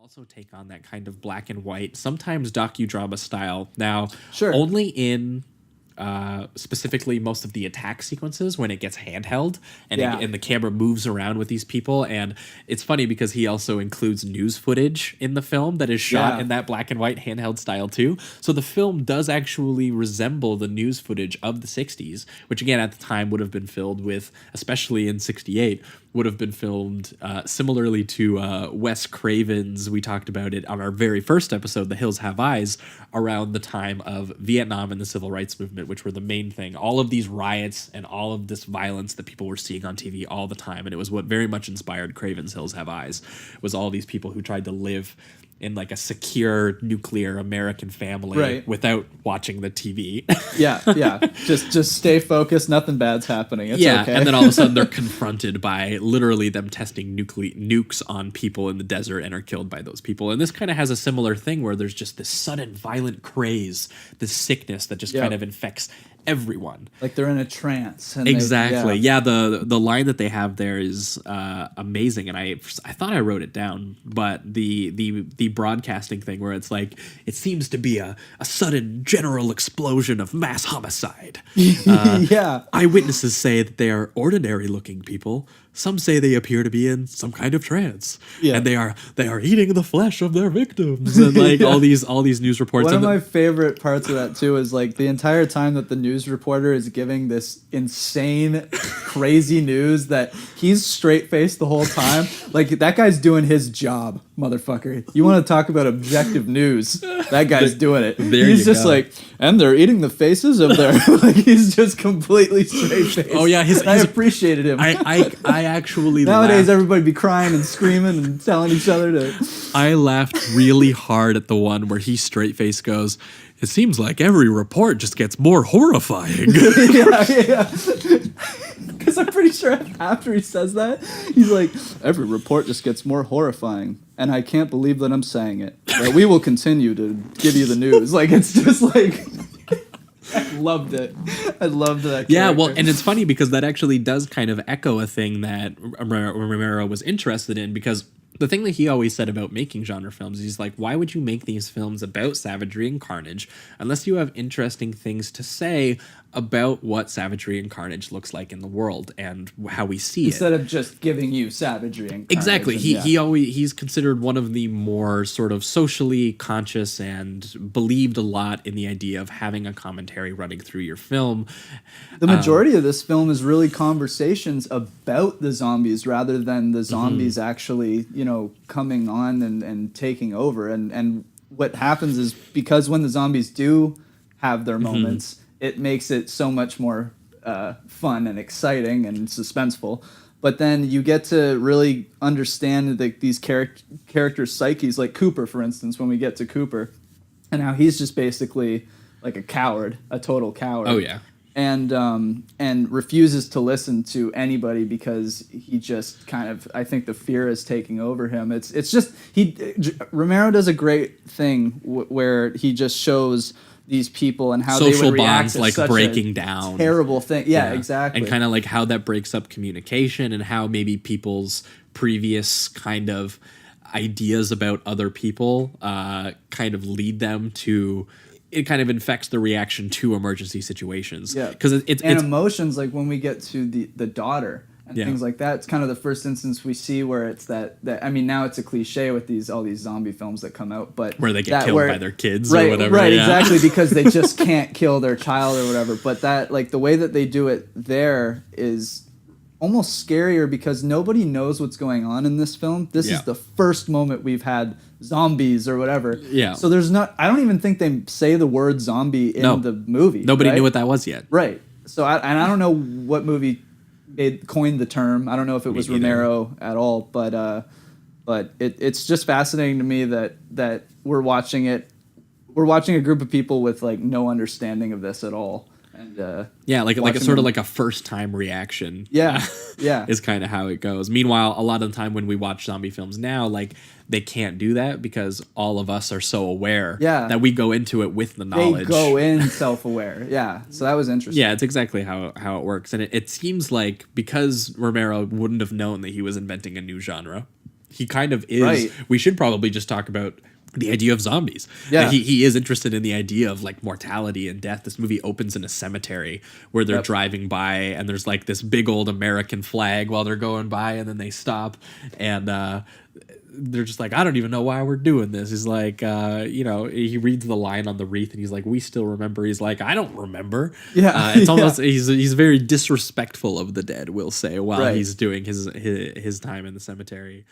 also take on that kind of black and white, sometimes docudrama style. Now, Sure. only in specifically most of the attack sequences when it gets handheld and, and the camera moves around with these people. And it's funny because he also includes news footage in the film that is shot in that black and white handheld style too. So the film does actually resemble the news footage of the 60s, which again at the time would have been filled with, especially in 68, would have been filmed similarly to Wes Craven's. We talked about it on our very first episode, The Hills Have Eyes, around the time of Vietnam and the Civil Rights Movement, which were the main thing. All of these riots and all of this violence that people were seeing on TV all the time. And it was what very much inspired Craven's Hills Have Eyes, was all these people who tried to live in like a secure nuclear American family without watching the TV. Just stay focused. Nothing bad's happening. It's okay. And then all of a sudden they're confronted by literally them testing nukes on people in the desert and are killed by those people. And this kind of has a similar thing where there's just this sudden violent craze, this sickness that just kind of infects everyone. Like they're in a trance. And exactly. The line that they have there is amazing, and I thought I wrote it down, but the broadcasting thing where it's like, it seems to be a sudden general explosion of mass homicide. Eyewitnesses say that they are ordinary looking people. Some say they appear to be in some kind of trance, and they are eating the flesh of their victims, and like all these news reports. One of my favorite parts of that too is like the entire time that the news reporter is giving this insane, crazy news that he's straight faced the whole time. Like that guy's doing his job, motherfucker. You want to talk about objective news? That guy's doing it. He's just like, and they're eating the faces of their. Like he's just completely straight faced. Oh yeah, I appreciated him. I actually nowadays laughed. everybody be crying and screaming and telling each other to. I laughed really hard at the one where he straight face goes, "It seems like every report just gets more horrifying." Because I'm pretty sure after he says that, he's like, "Every report just gets more horrifying, and I can't believe that I'm saying it. But we will continue to give you the news." Like it's just like. I loved it. I loved that. Yeah, well, and it's funny because that actually does kind of echo a thing that Romero was interested in, because the thing that he always said about making genre films, he's like, why would you make these films about savagery and carnage unless you have interesting things to say about what savagery and carnage looks like in the world and how we see instead of just giving you savagery and carnage. Exactly. He's considered one of the more sort of socially conscious and believed a lot in the idea of having a commentary running through your film. The majority of this film is really conversations about the zombies rather than the zombies actually, coming on and taking over. And what happens is, because when the zombies do have their moments, it makes it so much more fun and exciting and suspenseful. But then you get to really understand these characters' psyches, like Cooper, for instance, when we get to Cooper, and how he's just basically like a coward, a total coward. Oh, yeah. And refuses to listen to anybody because he just kind of, I think the fear is taking over him. It's just, Romero does a great thing where he just shows these people and how social they would react bonds to like such breaking a down, terrible thing. Yeah, exactly. And kind of like how that breaks up communication and how maybe people's previous kind of ideas about other people kind of lead them to. It kind of infects the reaction to emergency situations. Yeah, because it's emotions, like when we get to the daughter and things like that. It's kind of the first instance we see where it's that. I mean, now it's a cliche with all these zombie films that come out, but where they get killed by their kids or whatever. Right, exactly, because they just can't kill their child or whatever. But that, like, the way that they do it there is almost scarier because nobody knows what's going on in this film. This is the first moment we've had zombies or whatever. Yeah. So I don't even think they say the word zombie in the movie. Nobody knew what that was yet. Right. So I don't know what movie coined the term. I don't know if it was Romero at all, but it's just fascinating to me that we're watching it. We're watching a group of people with like no understanding of this at all. And, like it's sort of like a first time reaction. Yeah. Is kind of how it goes. Meanwhile, a lot of the time when we watch zombie films now, like they can't do that because all of us are so aware that we go into it with the knowledge. They go in self-aware. Yeah. So that was interesting. Yeah, it's exactly how it works. And it seems like because Romero wouldn't have known that he was inventing a new genre, he kind of is. Right. We should probably just talk about the idea of zombies. Yeah. He is interested in the idea of like mortality and death. This movie opens in a cemetery where they're driving by, and there's like this big old American flag while they're going by, and then they stop, and they're just like, I don't even know why we're doing this. He's like, he reads the line on the wreath, and he's like, we still remember. He's like, I don't remember. Yeah. It's almost he's very disrespectful of the dead, we'll say, while Right. he's doing his time in the cemetery.